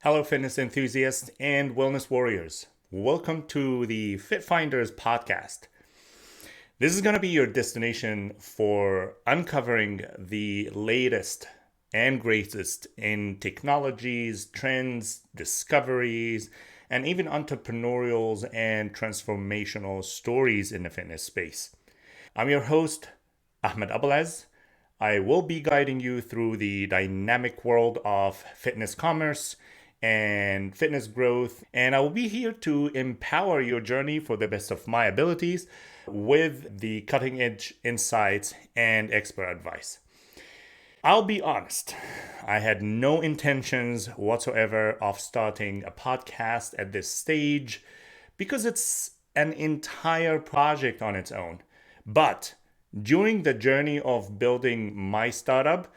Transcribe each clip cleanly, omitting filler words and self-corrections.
Hello, fitness enthusiasts and wellness warriors. Welcome to the Fit Finders podcast. This is going to be your destination for uncovering the latest and greatest in technologies, trends, discoveries, and even entrepreneurial and transformational stories in the fitness space. I'm your host, Ahmed Abalaz. I will be guiding you through the dynamic world of fitness commerce and fitness growth, and I will be here to empower your journey for the best of my abilities with the cutting edge insights and expert advice. I'll be honest, I had no intentions whatsoever of starting a podcast at this stage because it's an entire project on its own. But during the journey of building my startup,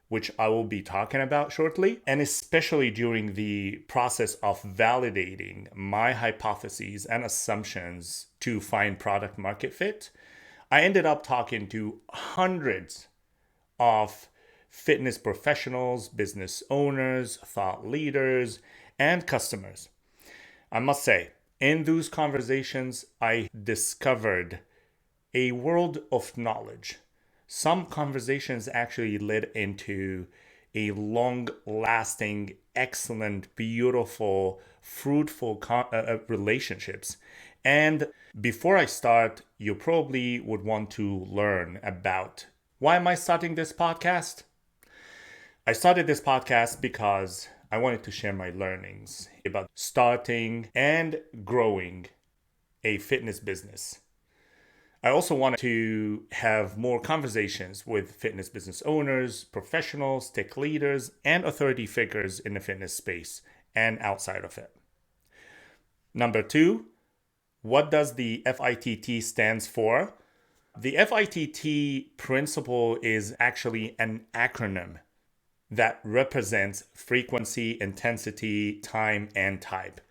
which I will be talking about shortly, and especially during the process of validating my hypotheses and assumptions to find product market fit, I ended up talking to hundreds of fitness professionals, business owners, thought leaders, and customers. I must say, in those conversations, I discovered a world of knowledge. Some conversations actually led into a long-lasting, excellent, beautiful, fruitful relationships. And before I start, you probably would want to learn about why am I starting this podcast? I started this podcast because I wanted to share my learnings about starting and growing a fitness business. I also wanted to have more conversations with fitness business owners, professionals, tech leaders, and authority figures in the fitness space and outside of it. Number two, what does the FITT stands for? The FITT principle is actually an acronym that represents frequency, intensity, time, and type.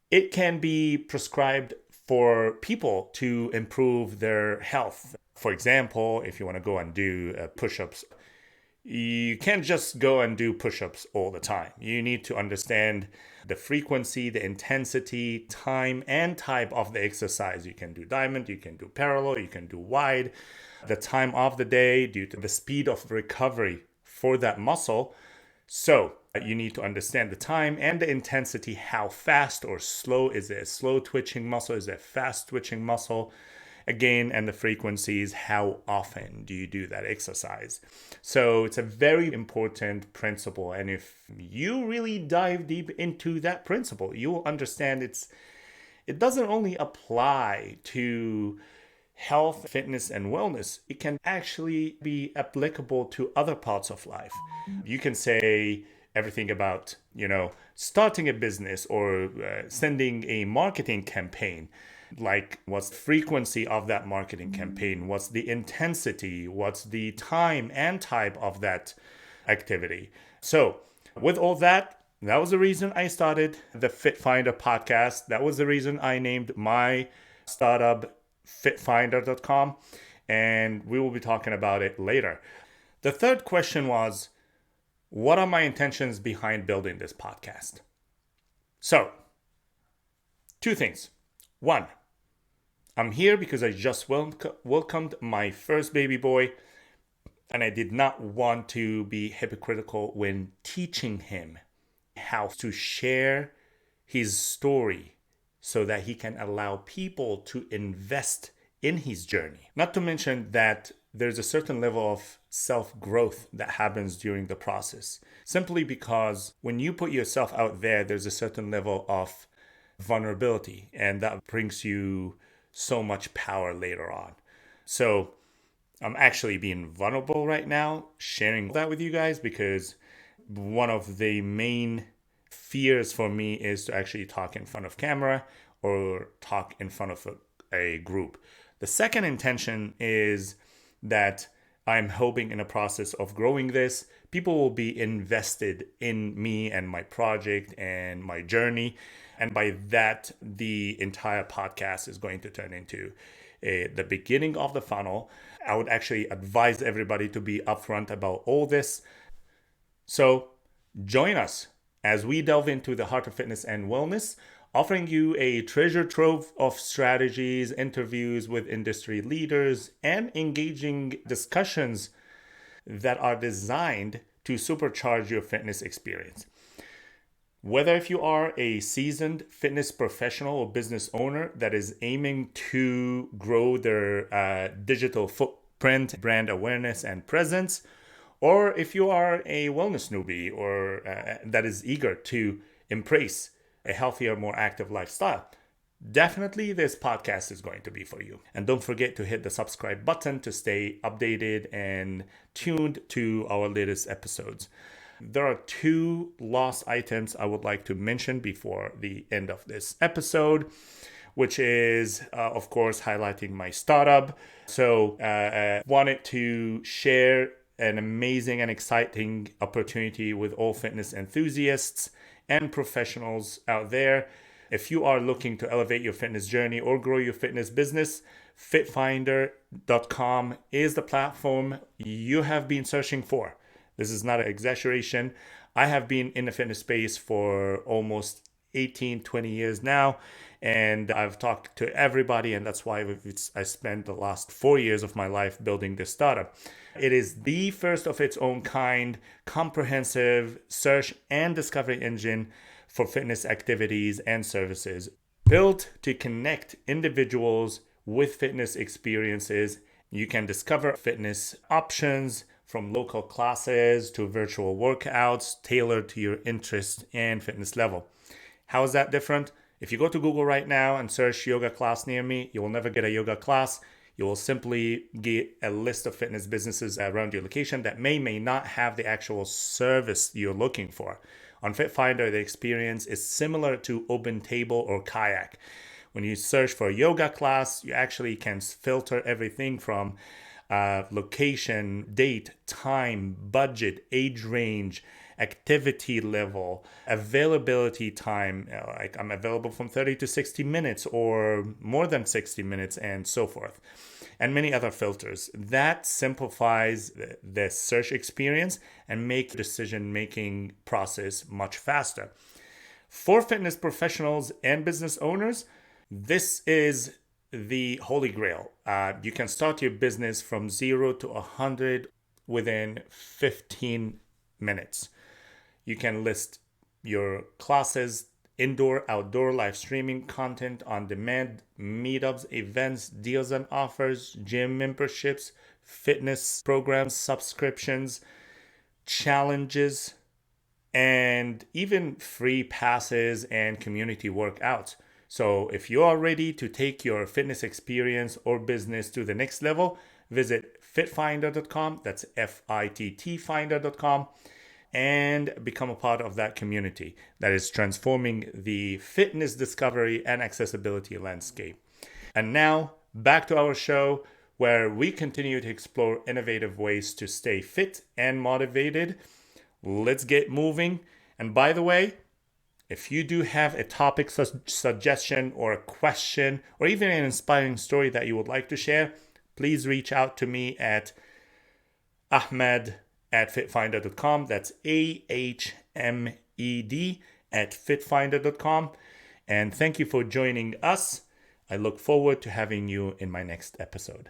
It can be prescribed for people to improve their health. For example, if you want to go and do push-ups, you can't just go and do push-ups all the time. You need to understand the frequency, the intensity, time, and type of the exercise. You can do diamond, you can do parallel, you can do wide, the time of the day due to the speed of recovery for that muscle. So you need to understand the time and the intensity. How fast or slow is it? A slow twitching muscle? Is it a fast twitching muscle? Again, and the frequencies, how often do you do that exercise? So it's a very important principle. And if you really dive deep into that principle, you will understand it doesn't only apply to health, fitness, and wellness. It can actually be applicable to other parts of life. You can say everything about, starting a business or sending a marketing campaign. Like, what's the frequency of that marketing campaign? What's the intensity? What's the time and type of that activity? So, with all that, that was the reason I started the Fit Finder podcast. That was the reason I named my startup fitfinder.com, and we will be talking about it later. The third question was, what are my intentions behind building this podcast? So, two things. One, I'm here because I just welcomed my first baby boy, and I did not want to be hypocritical when teaching him how to share his story so that he can allow people to invest in his journey. Not to mention that there's a certain level of self-growth that happens during the process. Simply because when you put yourself out there, there's a certain level of vulnerability, and that brings you so much power later on. So I'm actually being vulnerable right now, sharing that with you guys, because one of the main fears for me is to actually talk in front of camera or talk in front of a group. The second intention is that I'm hoping in the process of growing this, people will be invested in me and my project and my journey. And by that, the entire podcast is going to turn into the beginning of the funnel. I would actually advise everybody to be upfront about all this. So join us as we delve into the heart of fitness and wellness, offering you a treasure trove of strategies, interviews with industry leaders, and engaging discussions that are designed to supercharge your fitness experience. Whether if you are a seasoned fitness professional or business owner that is aiming to grow their digital footprint, brand awareness, and presence, or if you are a wellness newbie or that is eager to embrace a healthier, more active lifestyle, definitely this podcast is going to be for you. And don't forget to hit the subscribe button to stay updated and tuned to our latest episodes. There are two lost items I would like to mention before the end of this episode, which is, of course, highlighting my startup. So wanted to share an amazing and exciting opportunity with all fitness enthusiasts and professionals out there. If you are looking to elevate your fitness journey or grow your fitness business, fitfinder.com is the platform you have been searching for. This is not an exaggeration. I have been in the fitness space for almost 18, 20 years now, and I've talked to everybody, and that's why I spent the last 4 years of my life building this startup. It is the first of its own kind, comprehensive search and discovery engine for fitness activities and services, built to connect individuals with fitness experiences. You can discover fitness options from local classes to virtual workouts tailored to your interest and fitness level. How is that different? If you go to Google right now and search yoga class near me, you will never get a yoga class. You will simply get a list of fitness businesses around your location that may not have the actual service you're looking for. On FitFinder, the experience is similar to OpenTable or Kayak. When you search for a yoga class, you actually can filter everything from location, date, time, budget, age range, activity level, availability time, like I'm available from 30 to 60 minutes or more than 60 minutes and so forth, and many other filters. That simplifies the search experience and make the decision-making process much faster. For fitness professionals and business owners, this is the holy grail. You can start your business from 0 to 100 within 15 minutes. You can list your classes, indoor, outdoor, live streaming content on demand, meetups, events, deals and offers, gym memberships, fitness programs, subscriptions, challenges, and even free passes and community workouts. So if you are ready to take your fitness experience or business to the next level, visit fitfinder.com, that's FITT finder.com, and become a part of that community that is transforming the fitness discovery and accessibility landscape. And now, back to our show, where we continue to explore innovative ways to stay fit and motivated. Let's get moving. And by the way, if you do have a topic suggestion or a question or even an inspiring story that you would like to share, please reach out to me at ahmed@fitfinder.com. That's AHMED@fitfinder.com. And thank you for joining us. I look forward to having you in my next episode.